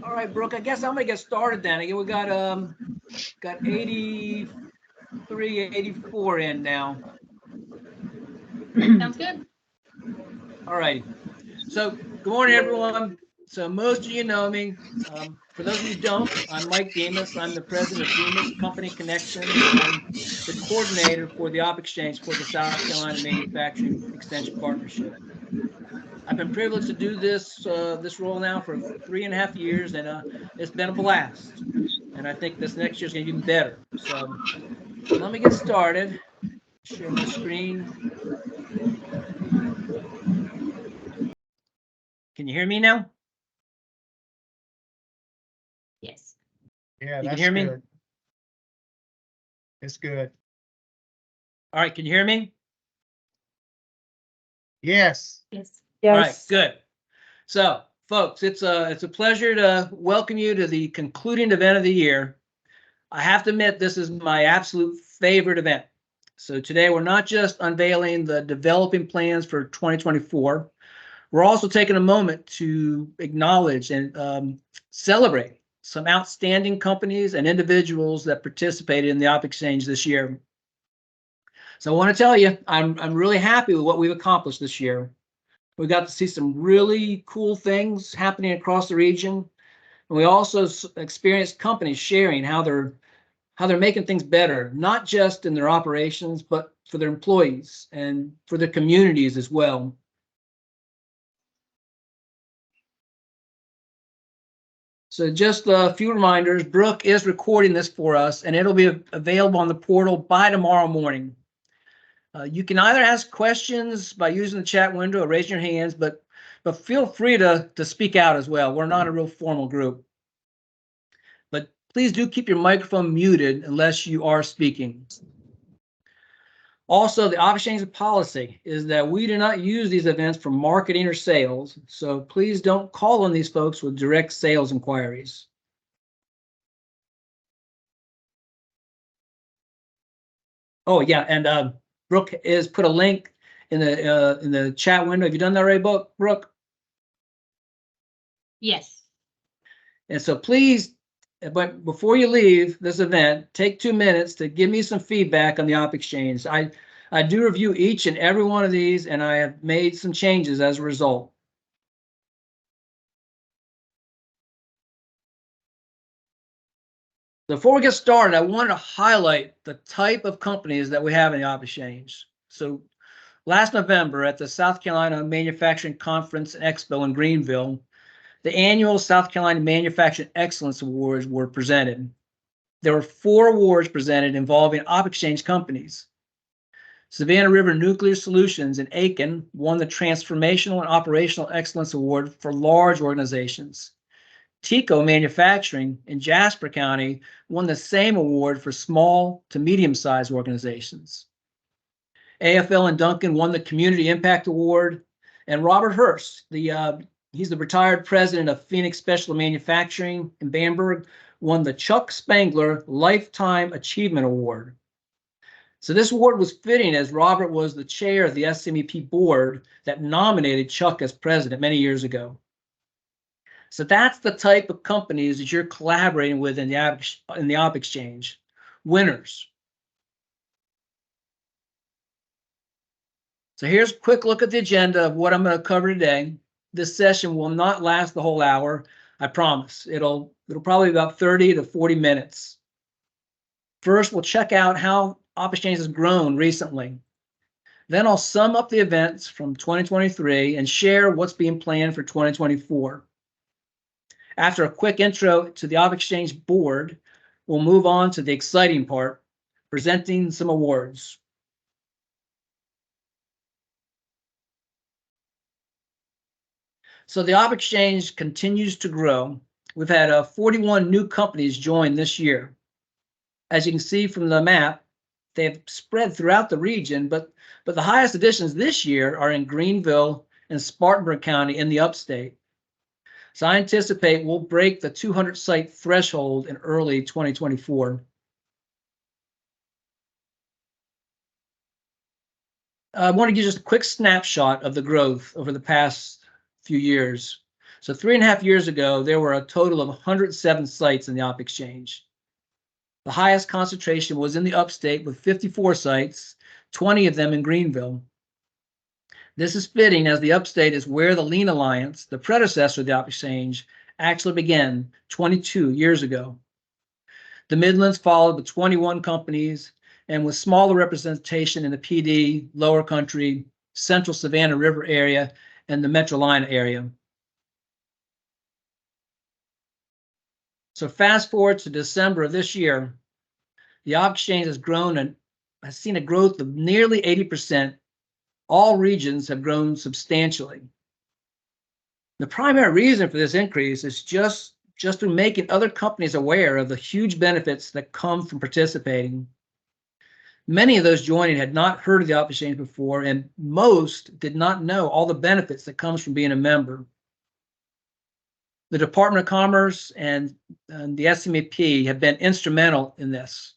All right, Brooke, I guess I'm gonna get started then. Again, we got 83, 84 in now. Sounds good. All right. So good morning, everyone. So most of you know me. For those of you who don't, I'm Mike Demas. I'm the president of Demas Company Connections, and I'm the coordinator for the OpExChange for the South Carolina Manufacturing Extension Partnership. I've been privileged to do this role now for 3.5 years, and it's been a blast. And I think this next year is going to be even better. So let me get started. Share my screen. Can you hear me now? Yes. Yeah, You that's can hear me? good. It's good. All right, can you hear me? Yes. Yes. All right, good. So, folks, it's a pleasure to welcome you to the concluding event of the year. I have to admit, this is my absolute favorite event. So today, we're not just unveiling the developing plans for 2024. We're also taking a moment to acknowledge and celebrate some outstanding companies and individuals that participated in the OpExChange this year. So I want to tell you, I'm really happy with what we've accomplished this year. We got to see some really cool things happening across the region. And we also experienced companies sharing how they're making things better, not just in their operations, but for their employees and for their communities as well. So just a few reminders, Brooke is recording this for us, and it'll be available on the portal by tomorrow morning. You can either ask questions by using the chat window or raising your hands, but feel free to speak out as well. We're not a real formal group. But please do keep your microphone muted unless you are speaking. Also, the OpExChange policy is that we do not use these events for marketing or sales, so please don't call on these folks with direct sales inquiries. Oh, yeah, and Brooke has put a link in the chat window. Have you done that already, Brooke? Yes. And so please, but before you leave this event, take 2 minutes to give me some feedback on the OpExChange. I do review each and every one of these, and I have made some changes as a result. Before we get started, I wanted to highlight the type of companies that we have in the OpExChange. So last November at the South Carolina Manufacturing Conference and Expo in Greenville, the annual South Carolina Manufacturing Excellence Awards were presented. There were 4 awards presented involving OpExChange companies. Savannah River Nuclear Solutions in Aiken won the Transformational and Operational Excellence Award for large organizations. Tico Manufacturing in Jasper County won the same award for small to medium-sized organizations. AFL and Duncan won the Community Impact Award, and Robert Hurst, he's the retired president of Phoenix Special Manufacturing in Bamberg, won the Chuck Spangler Lifetime Achievement Award. So this award was fitting as Robert was the chair of the SMEP board that nominated Chuck as president many years ago. So that's the type of companies that you're collaborating with in the OpExChange. Winners. So here's a quick look at the agenda of what I'm going to cover today. This session will not last the whole hour, I promise. It'll probably be about 30 to 40 minutes. First, we'll check out how OpExChange has grown recently. Then I'll sum up the events from 2023 and share what's being planned for 2024. After a quick intro to the OpExChange board, we'll move on to the exciting part, presenting some awards. So the OpExChange continues to grow. We've had 41 new companies join this year. As you can see from the map, they have spread throughout the region, but the highest additions this year are in Greenville and Spartanburg County in the upstate. So I anticipate we'll break the 200 site threshold in early 2024. I want to give just a quick snapshot of the growth over the past few years. So 3.5 years ago, there were a total of 107 sites in the OpExChange. The highest concentration was in the upstate with 54 sites, 20 of them in Greenville. This is fitting as the upstate is where the Lean Alliance, the predecessor of the OpExChange, actually began 22 years ago. The Midlands followed with 21 companies and with smaller representation in the PD, Lower Country, Central Savannah River area, and the Metrolina area. So fast forward to December of this year, the OpExChange has grown and has seen a growth of nearly 80%. All regions have grown substantially. The primary reason for this increase is just through making other companies aware of the huge benefits that come from participating. Many of those joining had not heard of the OpExChange before, and most did not know all the benefits that comes from being a member. The Department of Commerce and the SMEP have been instrumental in this.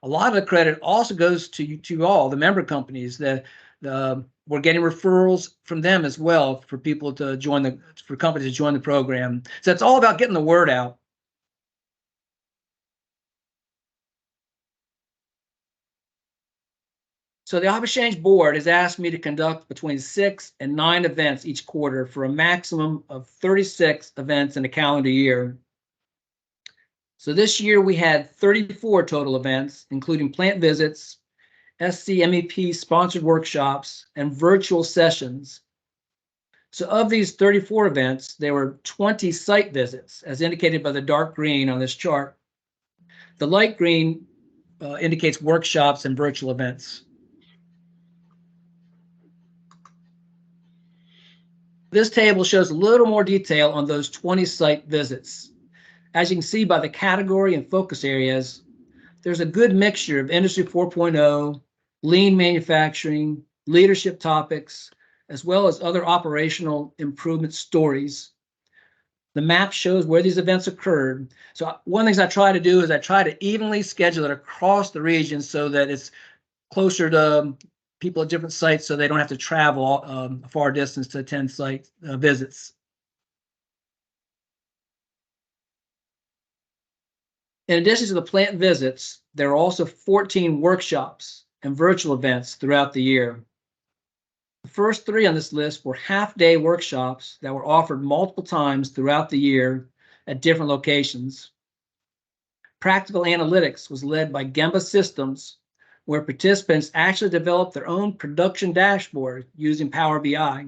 A lot of the credit also goes to all the member companies. We're getting referrals from them as well for people to join for companies to join the program. So it's all about getting the word out. So the OpExChange board has asked me to conduct between 6 and 9 events each quarter for a maximum of 36 events in a calendar year. So this year we had 34 total events, including plant visits, SCMEP sponsored workshops, and virtual sessions. So of these 34 events, there were 20 site visits, as indicated by the dark green on this chart. The light green indicates workshops and virtual events. This table shows a little more detail on those 20 site visits. As you can see by the category and focus areas, there's a good mixture of Industry 4.0, lean manufacturing, leadership topics, as well as other operational improvement stories. The map shows where these events occurred. So one of the things I try to do is I try to evenly schedule it across the region so that it's closer to people at different sites so they don't have to travel a far distance to attend site visits. In addition to the plant visits, there are also 14 workshops and virtual events throughout the year. The first 3 on this list were half-day workshops that were offered multiple times throughout the year at different locations. Practical Analytics was led by Gemba Systems, where participants actually developed their own production dashboard using Power BI.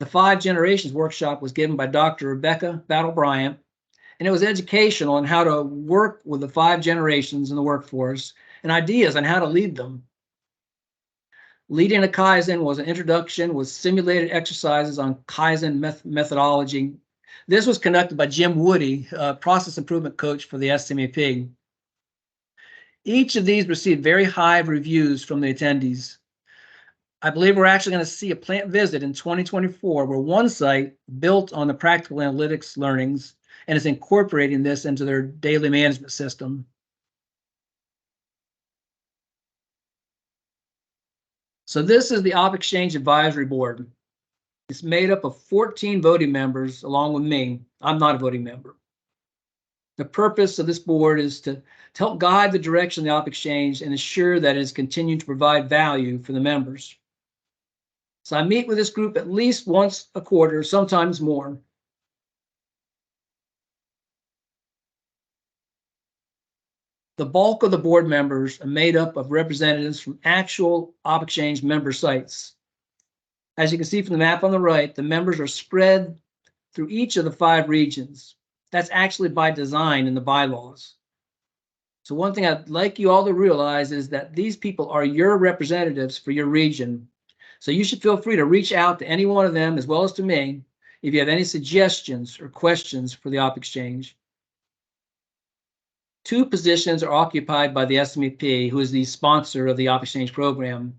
The 5 Generations workshop was given by Dr. Rebecca Battle-Bryant, and it was educational on how to work with the 5 generations in the workforce and ideas on how to lead them. Leading a Kaizen was an introduction with simulated exercises on Kaizen methodology. This was conducted by Jim Woody, process improvement coach for the SMEP. Each of these received very high reviews from the attendees. I believe we're actually going to see a plant visit in 2024 where one site built on the practical analytics learnings and is incorporating this into their daily management system. So this is the OpExChange Advisory Board. It's made up of 14 voting members along with me. I'm not a voting member. The purpose of this board is to help guide the direction of the OpExChange and ensure that it is continuing to provide value for the members. So I meet with this group at least once a quarter, sometimes more. The bulk of the board members are made up of representatives from actual OpExChange member sites. As you can see from the map on the right, the members are spread through each of the 5 regions. That's actually by design in the bylaws. So one thing I'd like you all to realize is that these people are your representatives for your region. So you should feel free to reach out to any one of them as well as to me if you have any suggestions or questions for the OpExChange. 2 positions are occupied by the SMEP, who is the sponsor of the OpExChange program.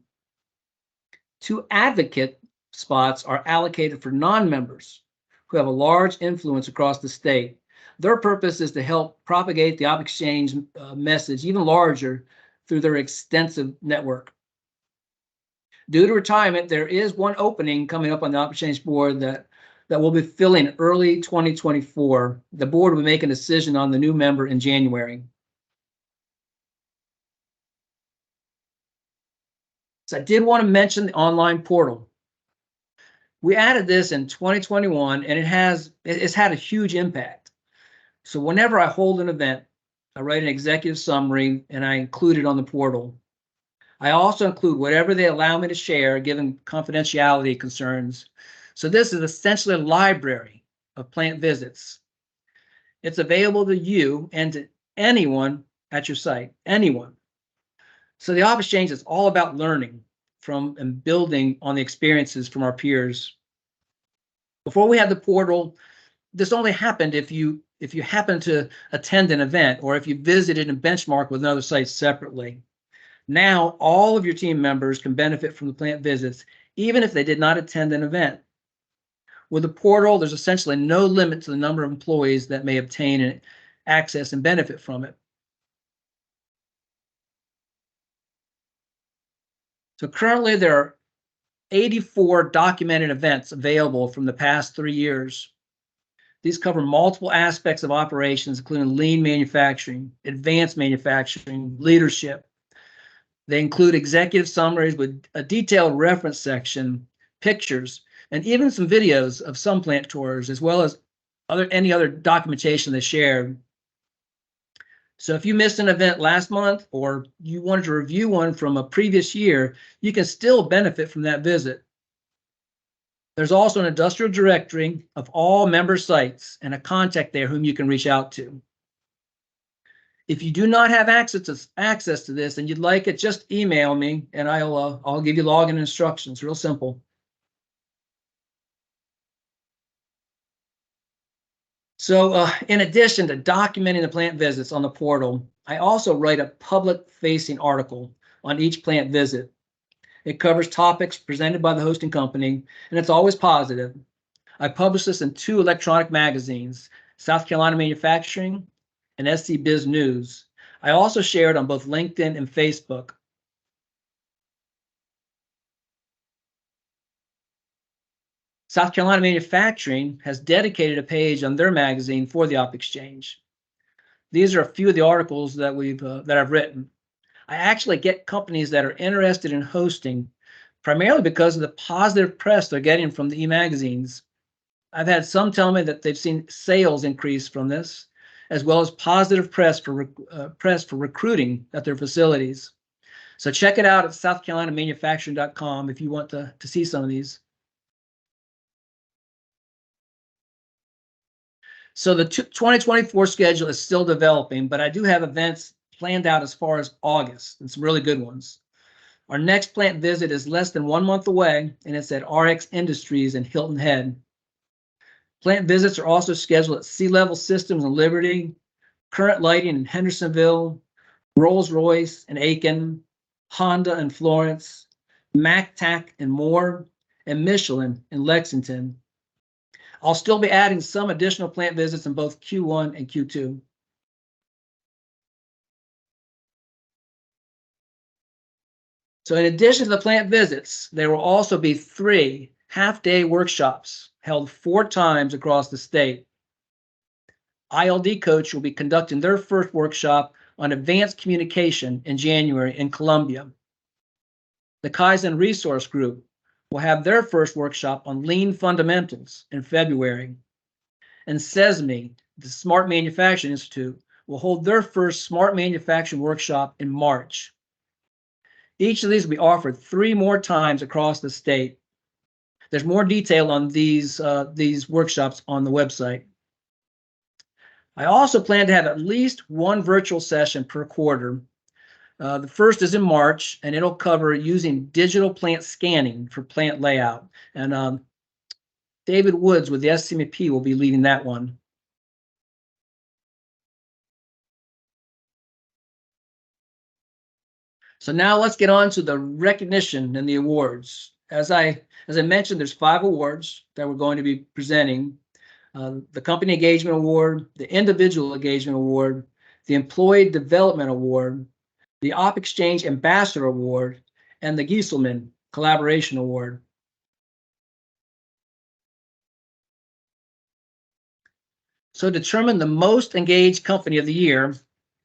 2 advocate spots are allocated for non-members who have a large influence across the state. Their purpose is to help propagate the OpExChange message even larger through their extensive network. Due to retirement, there is one opening coming up on the OpExChange board that will be filling early 2024. The board will make a decision on the new member in January. So I did want to mention the online portal. We added this in 2021, and it's had a huge impact. So whenever I hold an event, I write an executive summary and I include it on the portal. I also include whatever they allow me to share, given confidentiality concerns. So this is essentially a library of plant visits. It's available to you and to anyone at your site, anyone. So the OpExChange is all about learning from and building on the experiences from our peers. Before we had the portal, this only happened if you happen to attend an event or if you visited and benchmarked with another site separately. Now, all of your team members can benefit from the plant visits, even if they did not attend an event. With the portal, there's essentially no limit to the number of employees that may obtain access and benefit from it. So currently, there are 84 documented events available from the past 3 years. These cover multiple aspects of operations, including lean manufacturing, advanced manufacturing, leadership. They include executive summaries with a detailed reference section, pictures, and even some videos of some plant tours, as well as any other documentation they shared. So if you missed an event last month or you wanted to review one from a previous year, you can still benefit from that visit. There's also an industrial directory of all member sites and a contact there whom you can reach out to. If you do not have access to this and you'd like it, just email me and I'll give you login instructions. Real simple. So in addition to documenting the plant visits on the portal, I also write a public-facing article on each plant visit. It covers topics presented by the hosting company, and it's always positive. I publish this in 2 electronic magazines, South Carolina Manufacturing and SC Biz News. I also share it on both LinkedIn and Facebook. South Carolina Manufacturing has dedicated a page on their magazine for the OpExChange. These are a few of the articles that I've written. I actually get companies that are interested in hosting, primarily because of the positive press they're getting from the e-magazines. I've had some tell me that they've seen sales increase from this, as well as positive press for recruiting at their facilities. So check it out at southcarolinamanufacturing.com if you want to see some of these. So the 2024 schedule is still developing, but I do have events planned out as far as August, and some really good ones. Our next plant visit is less than 1 month away, and it's at RX Industries in Hilton Head. Plant visits are also scheduled at C-Level Systems in Liberty, Current Lighting in Hendersonville, Rolls-Royce in Aiken, Honda in Florence, MacTac in Moore, and Michelin in Lexington. I'll still be adding some additional plant visits in both Q1 and Q2. So in addition to the plant visits, there will also be 3 half-day workshops held 4 times across the state. ILD Coach will be conducting their first workshop on advanced communication in January in Columbia. The Kaizen Resource Group will have their first workshop on lean fundamentals in February. And SESME, the Smart Manufacturing Institute, will hold their first Smart Manufacturing workshop in March. Each of these will be offered 3 more times across the state. There's more detail on these workshops on the website. I also plan to have at least 1 virtual session per quarter. The first is in March, and it'll cover using digital plant scanning for plant layout. And David Woods with the SCMP will be leading that one. So now let's get on to the recognition and the awards. As I mentioned, there's 5 awards that we're going to be presenting. The Company Engagement Award, the Individual Engagement Award, the Employee Development Award, the OpExChange Ambassador Award, and the Gieselman Collaboration Award. So to determine the most engaged company of the year,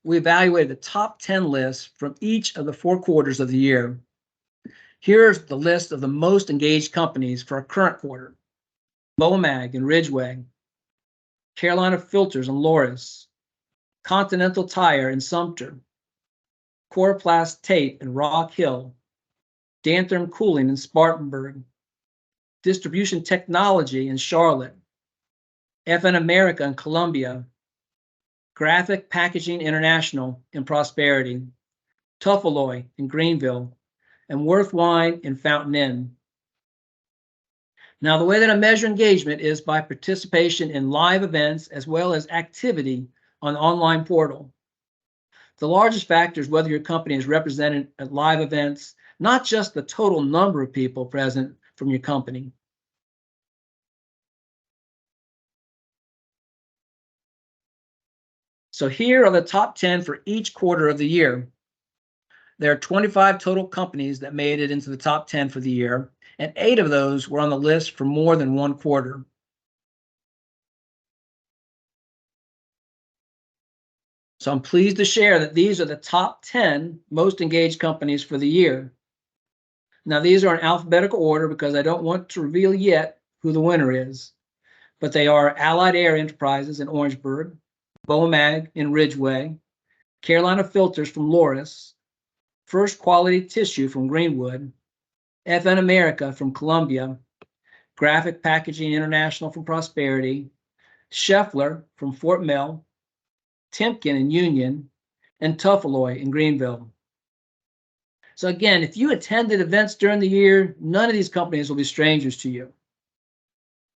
we evaluated the top 10 lists from each of the 4 quarters of the year. Here's the list of the most engaged companies for our current quarter. Boamag and Ridgeway, Carolina Filters and Loris, Continental Tire and Sumter, Coroplast Tape and Rock Hill, Dantherm Cooling in Spartanburg, Distribution Technology in Charlotte, FN America in Columbia, Graphic Packaging International in Prosperity, Tuffaloy in Greenville, and Worth Wine in Fountain Inn. Now, the way that I measure engagement is by participation in live events as well as activity on the online portal. The largest factor is whether your company is represented at live events, not just the total number of people present from your company. So here are the top 10 for each quarter of the year. There are 25 total companies that made it into the top 10 for the year, and 8 of those were on the list for more than 1 quarter. So I'm pleased to share that these are the top 10 most engaged companies for the year. Now, these are in alphabetical order because I don't want to reveal yet who the winner is, but they are Allied Air Enterprises in Orangeburg, Boamag in Ridgeway, Carolina Filters from Loris, First Quality Tissue from Greenwood, FN America from Columbia, Graphic Packaging International from Prosperity, Scheffler from Fort Mill, Timken in Union, and Tuffaloy in Greenville. So again, if you attended events during the year, none of these companies will be strangers to you.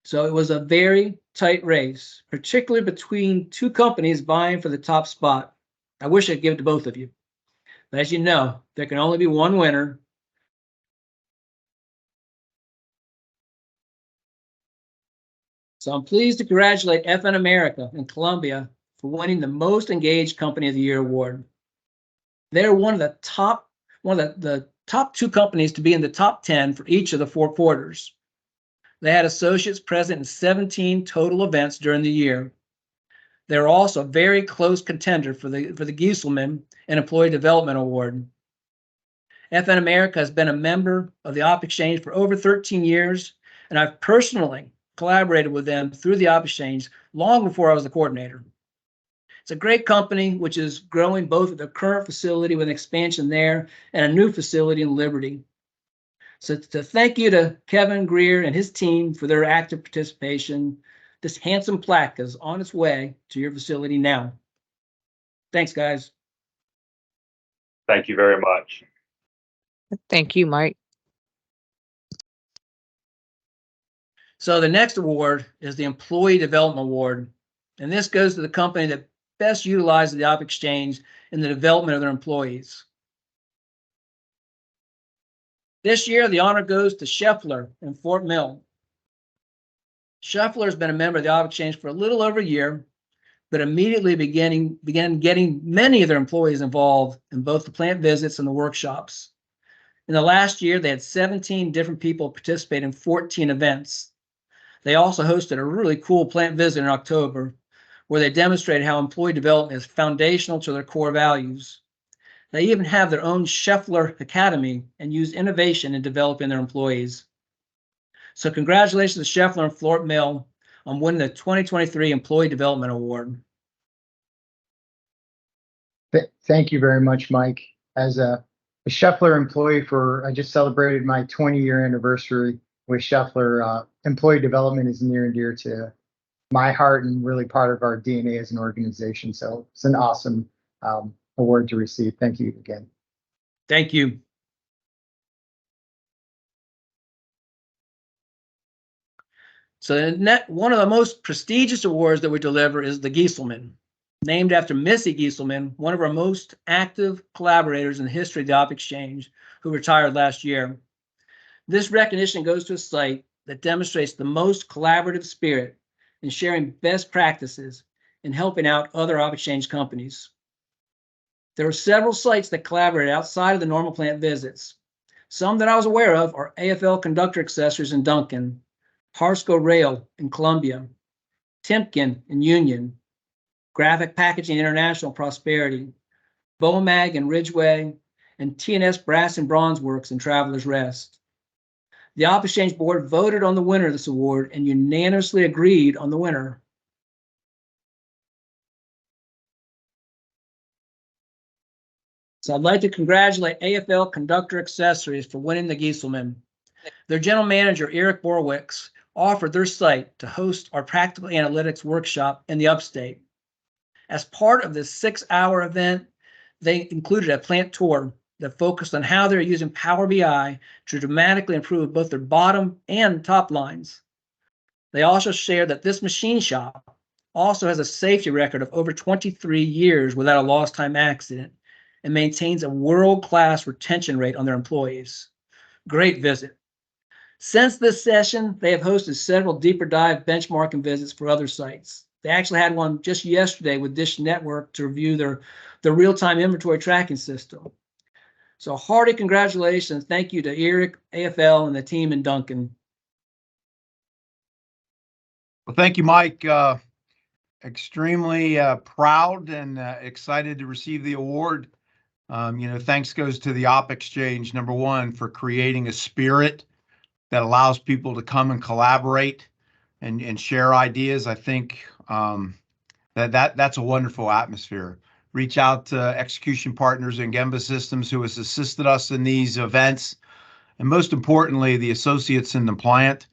So it was a very tight race, particularly between 2 companies vying for the top spot. I wish I'd give it to both of you. But as you know, there can only be one winner. So I'm pleased to congratulate FN America and Columbia for winning the Most Engaged Company of the Year award. They're one of the top 2 companies to be in the top 10 for each of the 4 quarters. They had associates present in 17 total events during the year. They're also a very close contender for the Gieselman and Employee Development Award. FN America has been a member of the OpExChange for over 13 years, and I've personally collaborated with them through the OpExChange long before I was the coordinator. It's a great company which is growing both at their current facility with an expansion there and a new facility in Liberty. So to thank you to Kevin Greer and his team for their active participation, this handsome plaque is on its way to your facility now. Thanks, guys. Thank you very much. Thank you, Mike. So the next award is the Employee Development Award, and this goes to the company that best utilizes the OpExChange in the development of their employees. This year, the honor goes to Scheffler in Fort Mill. Scheffler has been a member of the OpExChange for a little over a year, but immediately began getting many of their employees involved in both the plant visits and the workshops. In the last year, they had 17 different people participate in 14 events. They also hosted a really cool plant visit in October, where they demonstrated how employee development is foundational to their core values. They even have their own Scheffler Academy and use innovation in developing their employees. So congratulations to Scheffler and Fort Mill on winning the 2023 Employee Development Award. Thank you very much, Mike. As a Scheffler employee I just celebrated my 20-year anniversary with Scheffler. Employee development is near and dear to my heart and really part of our DNA as an organization. So it's an awesome award to receive. Thank you again. Thank you. So one of the most prestigious awards that we deliver is the Gieselman, named after Missy Gieselman, one of our most active collaborators in the history of the OpExChange, who retired last year. This recognition goes to a site that demonstrates the most collaborative spirit in sharing best practices and helping out other OpExChange companies. There were several sites that collaborated outside of the normal plant visits. Some that I was aware of are AFL Conductor Accessories in Duncan, Harsco Rail in Columbia, Timken in Union, Graphic Packaging International Prosperity, Bomag in Ridgeway, and T&S Brass and Bronze Works in Travelers Rest. The OpExChange board voted on the winner of this award and unanimously agreed on the winner. So I'd like to congratulate AFL Conductor Accessories for winning the Gieselman. Their general manager, Eric Borwicks, offered their site to host our practical analytics workshop in the upstate. As part of this 6-hour event, they included a plant tour that focused on how they're using Power BI to dramatically improve both their bottom and top lines. They also shared that this machine shop also has a safety record of over 23 years without a lost time accident and maintains a world-class retention rate on their employees. Great visit. Since this session, they have hosted several deeper dive benchmarking visits for other sites. They actually had one just yesterday with Dish Network to review their real-time inventory tracking system. So hearty congratulations. Thank you to Eric, AFL, and the team in Duncan. Well, thank you, Mike. Extremely proud and excited to receive the award. Thanks goes to the OpExChange, number one, for creating a spirit that allows people to come and collaborate and share ideas. I think that's a wonderful atmosphere. Reach out to Execution Partners and Gemba Systems, who has assisted us in these events, and most importantly, the associates in the plant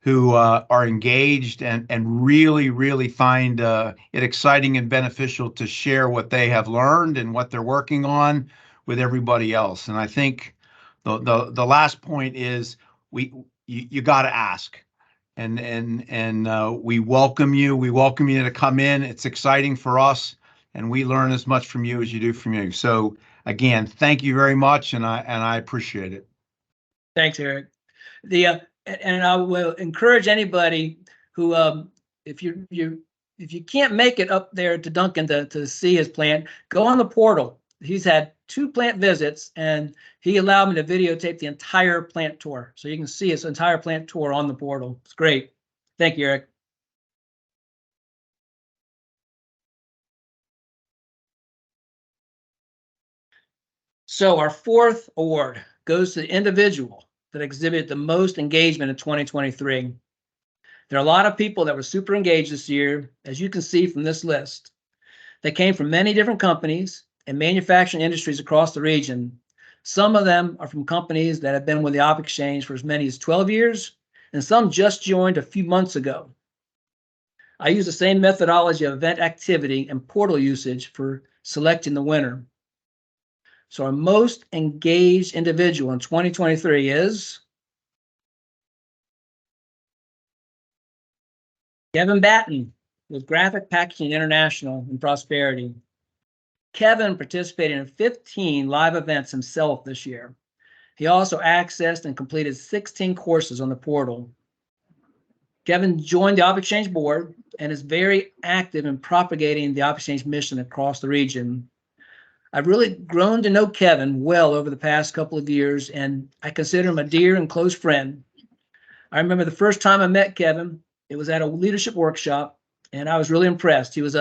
who are engaged and really, really find it exciting and beneficial to share what they have learned and what they're working on with everybody else. And I think the last point is you got to ask. And we welcome you. We welcome you to come in. It's exciting for us, and we learn as much from you as you do from you. So again, thank you very much, and I appreciate it. Thanks, Eric. And I will encourage anybody who, if you can't make it up there to Duncan to see his plant, go on the portal. He's had 2 plant visits, and he allowed me to videotape the entire plant tour. So you can see his entire plant tour on the portal. It's great. Thank you, Eric. So our 4th award goes to the individual that exhibited the most engagement in 2023. There are a lot of people that were super engaged this year, as you can see from this list. They came from many different companies and manufacturing industries across the region. Some of them are from companies that have been with the OpExChange for as many as 12 years, and some just joined a few months ago. I use the same methodology of event activity and portal usage for selecting the winner. So our most engaged individual in 2023 is Kevin Batten with Graphic Packaging International in Prosperity. Kevin participated in 15 live events himself this year. He also accessed and completed 16 courses on the portal. Kevin joined the OpExChange board and is very active in propagating the OpExChange mission across the region. I've really grown to know Kevin well over the past couple of years, and I consider him a dear and close friend. I remember the first time I met Kevin, it was at a leadership workshop, and I was really impressed. He was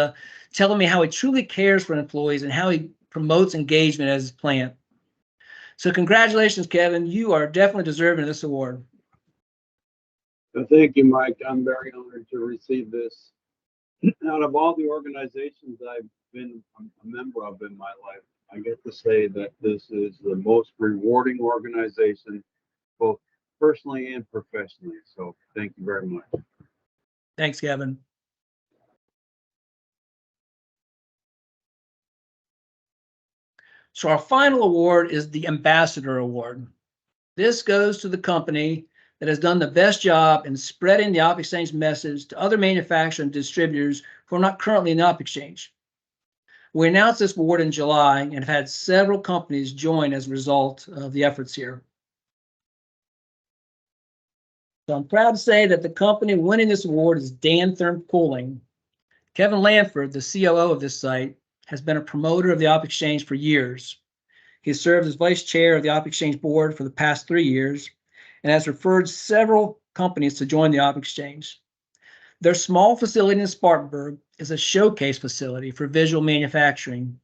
telling me how he truly cares for employees and how he promotes engagement at his plant. So congratulations, Kevin. You are definitely deserving of this award. Thank you, Mike. I'm very honored to receive this. Out of all the organizations I've been a member of in my life, I get to say that this is the most rewarding organization, both personally and professionally. So thank you very much. Thanks, Kevin. So our final award is the Ambassador Award. This goes to the company that has done the best job in spreading the OpExChange message to other manufacturers and distributors who are not currently in the OpExChange. We announced this award in July and have had several companies join as a result of the efforts here. So I'm proud to say that the company winning this award is Dan Therm Cooling. Kevin Lanford, the COO of this site, has been a promoter of the OpExChange for years. He served as vice chair of the OpExChange board for the past 3 years and has referred several companies to join the OpExChange. Their small facility in Spartanburg is a showcase facility for visual manufacturing.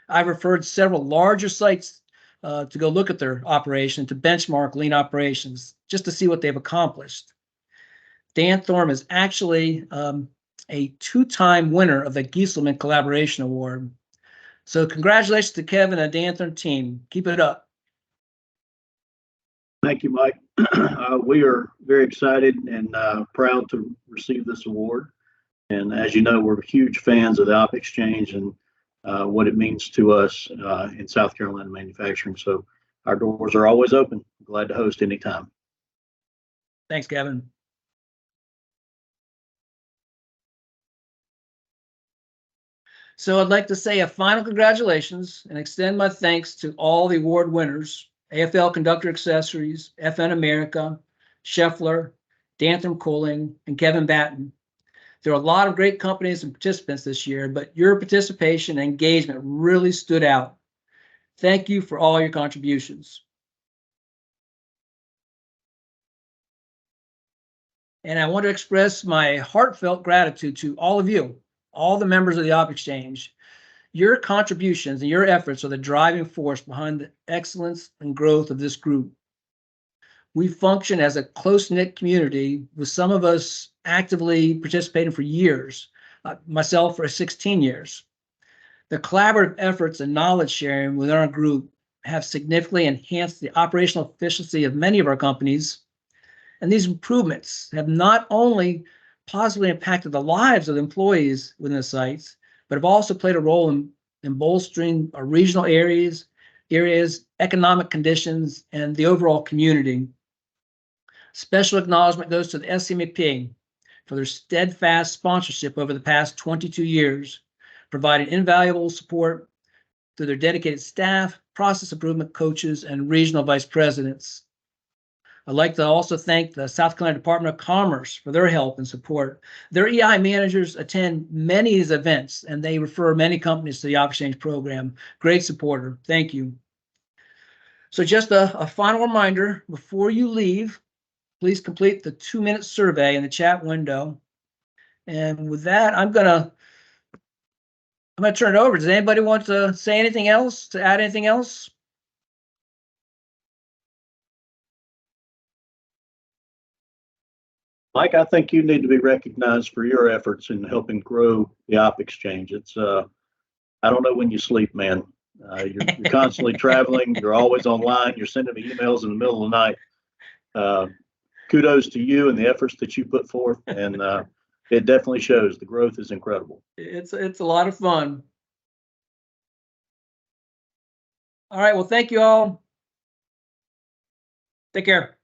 I've referred several larger sites to go look at their operation to benchmark lean operations just to see what they've accomplished. Dan Thorm is actually a 2-time winner of the Gieselman Collaboration Award. So congratulations to Kevin and Dan Thorm team. Keep it up. Thank you, Mike. We are very excited and proud to receive this award. And as you know, we're huge fans of the OpExChange and what it means to us in South Carolina manufacturing. So our doors are always open. Glad to host anytime. Thanks, Kevin. So I'd like to say a final congratulations and extend my thanks to all the award winners: AFL Conductor Accessories, FN America, Scheffler, Dantham Cooling, and Kevin Batten. There are a lot of great companies and participants this year, but your participation and engagement really stood out. Thank you for all your contributions. And I want to express my heartfelt gratitude to all of you, all the members of the OpExChange. Your contributions and your efforts are the driving force behind the excellence and growth of this group. We function as a close-knit community, with some of us actively participating for years, myself for 16 years. The collaborative efforts and knowledge sharing within our group have significantly enhanced the operational efficiency of many of our companies. And these improvements have not only positively impacted the lives of the employees within the sites, but have also played a role in bolstering our regional areas, economic conditions, and the overall community. Special acknowledgement goes to the SCMP for their steadfast sponsorship over the past 22 years, providing invaluable support to their dedicated staff, process improvement coaches, and regional vice presidents. I'd like to also thank the South Carolina Department of Commerce for their help and support. Their EI managers attend many of these events, and they refer many companies to the OpExChange program. Great supporter. Thank you. So just a final reminder, before you leave, please complete the 2-minute survey in the chat window. And with that, I'm gonna turn it over. Does anybody want to say anything else, to add anything else? Mike, I think you need to be recognized for your efforts in helping grow the OpExChange. It's I don't know when you sleep, man. You're constantly traveling. You're always online. You're sending me emails in the middle of the night. Kudos to you and the efforts that you put forth, and it definitely shows. The growth is incredible. It's a lot of fun. All right. Well, thank you all. Take care.